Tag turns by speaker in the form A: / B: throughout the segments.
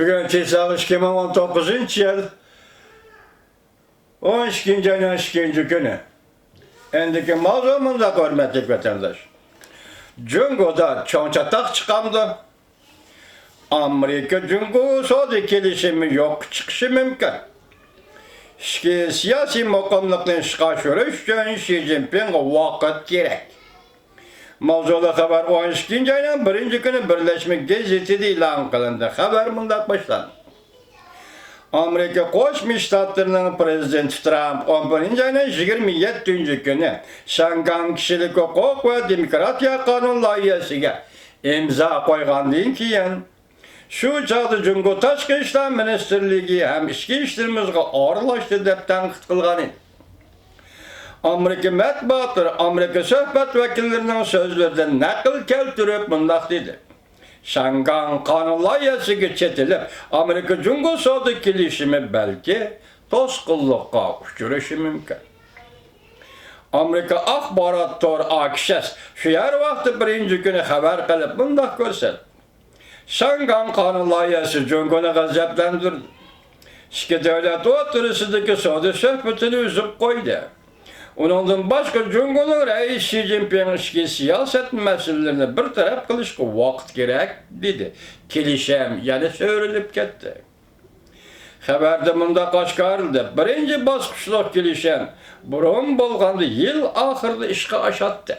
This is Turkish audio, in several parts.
A: Bugün Çiğsağ 2019 yıl 12. ayın 12. günü. Endiki mağazamında hürmetlik vatandaş. Cungo'da çoğunçatak çıkamdı. Amerika Cungo soğudu gelişimi yok çıkışı mümkün. Siyasi makamlıktan çıkartıyoruz için Xi Jinping'e vakit gerek. Mavzulu haber 12. ayın 1. günü Birleşmiş Gazetesi ilan kılındı. Haber bundan başlandı. Amerika Koşmuş Ştatlarının Prezidenti Trump 11. ayın 27. günü Şangan Kişilik Hukuk ve Demokratiya Kanun layihəsiga imza koygandan keyin şu çağda Cungo Tashqi İşler Ministerliği hem İçki işlerimizge ağırlaştı dep tanqid qilgan edi. Amerika matbuotları Amerika söhbet vekillerinin sözlerinden nakil keltirip mundaq dedi. Şangan kanun layihəsiga çetilip Amerika Cungo savdo kelişimi belki to'sqinlikqa uchrashi mumkin. Amerika axborot to'ri AKSH shu yer vaqti 1. kuni xabar qilib mundaq ko'rsatdi. Şangan kanun layihasi Cungoni g'azablantirdi. İki devlet o'rtasidagi savdo suhbatini uzib qo'ydi. Ondan başka Cungo'nun reis Xi Jinping ichki siyaset meselelerini bir taraf qilishga vaqt gerek dedi. Kelişem yani söylenip ketdi. Xabarda mundaq oshkorildi. Birinchi bosqichliq kelishim burun bo'lganda yil oxirida ishga oshadi.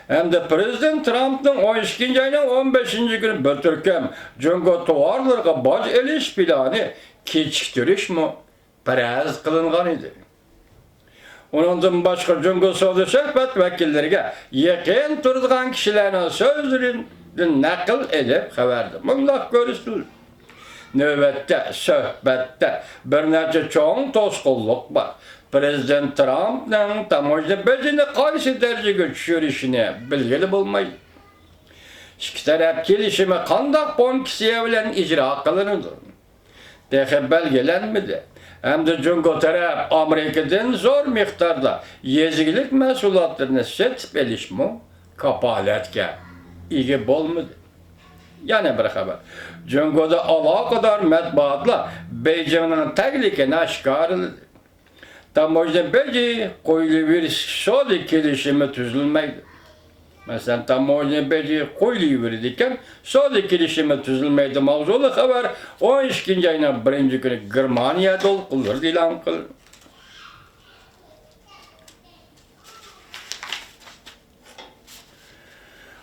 A: Hamda Prezident Trump'ning 12. ayning 15. günü bir turkum Cungo tovarlarga boj elish plani kechiktirishmi paraz qilingan edi. Ondan başka Cungo savdo suhbat vakilleriga yaqin turadigan kishilarning so'zlaridan naql edib xabarda mundaq ko'rsatildi. Növbette, söhbette bir neçe çoğun to'sqinlik var. Prezident Trump'ning tamojna bejini qaysi darajaga tushirishini bilgili bo'lmaydi. Ikki taraf kelishimi qandaq konditsiya bilan ijro qilinadi? Texi belgilanmadi. Hamda Cungo taraf Amerikadan zo'r miqdorda yezgilik mahsulotlarini sotib olishmi kapolatga ega bo'lmadi. Yana bir xabar. Cungo'da aloqador matbuotlar Beijingning taklifini oshkor qildi. Tamojna beji qo'yilverish savdo kelishimi tuzilmaydi. Masalan, tamojna beji qo'yilaverdi ekan, savdo kelishimi tuzilmaydi. Mavzuli xabar 12. ayning 1. kuni Germaniyada o'qildi e'lon qildi.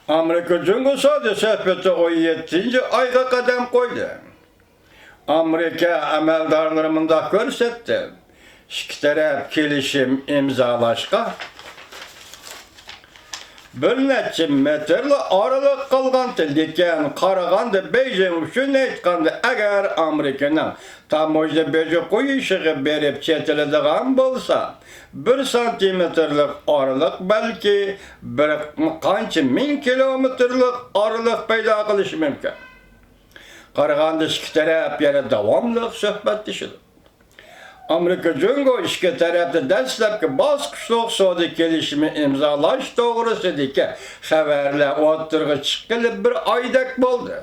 A: Amerika Cungo savdo suhbati 17. ayga qadam qo'ydi. Amerika amaldorlari mundaq ko'rsatdi. İki taraf kelishim imzolashga bir necha metrli oraliq qolgandi, lekin qaraganda Beijing shuni aytganda agar Amerikaning tamojna beji qo'yishiga berib chetiladigan bo'lsa 1 santimetrlik oraliq balki bir qancha ming kilometrlik oraliq paydo qilishi mumkin. Qaraganda ikki taraf yana davomli suhbatlashadi. Amerika Cungo ikki tarafda dastlabki bosqichliq savdo kelishimi imzolash to'g'risidagi xabarlar o'tirg'i chiqilib bir oydak bo'ldi.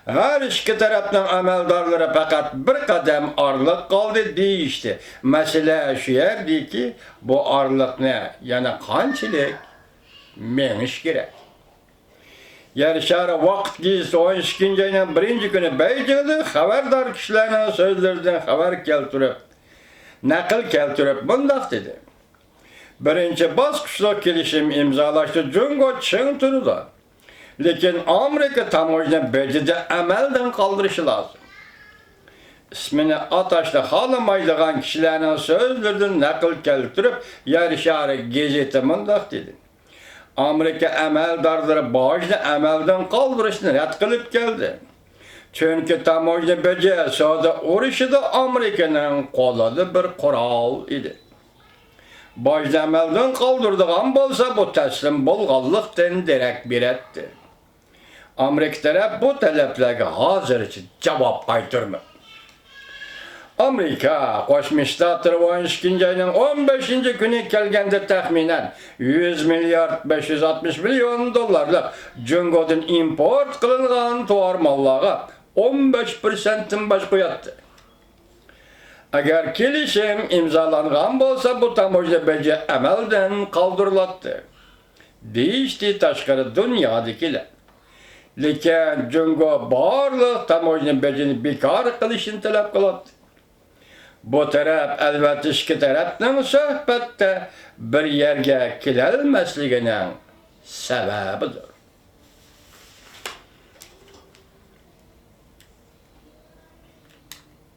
A: Her iki tarafdan amaldorlari faqat bir qadam orliq qoldi deyishdi. Masala shu yerdeki bu orliqni yana qanchalik mengish kerak. Yarışara vaqt gizli 12. ayının 1. günü Beijing'de xabardor kishilarning so'zlaridan xabar keltirib, naql keltirib mundaq dedi. Birinchi bosqichliq kelishim imzolashda Cungo ching turdi. Lekin Amerika tamojna bejida amaldan qoldirishi lozim. İsmini atashda xolamaydigan kishilarning so'zlaridan naql keltirib, Yarışara gazeti mundaq dedi. Amerika amaldorlari bojni amaldan qoldirishni rad qilib keldi. Chunki tamojna beji savdo urushida Amerikaning qo'lida bir qurol edi. Bojni amaldan qoldiradigan bo'lsa bu taslim bo'lganlikdan derak beradi. Amerika taraf bu talablarga hozircha javob qaytarmadi. Amerika Qo'shma Shtatlar 12. ayning 15. kuni kelganda taxminan 100 milyard 560 milyon dollarlik Cungo'dan import qilingan tovar mallarga 15%'in baş qo'yapti. Agar kelishim imzolangan bo'lsa, bu tamojna beji amaldan qoldiriladi. Deyishdi tashqari dunyodikilar. Lekin Jungo barliq tamojna bejini bekor qilishni talab qiladi. Bu taraf albatta ikki tarafning suhbatda bir yerga kelolmasligining sababidir.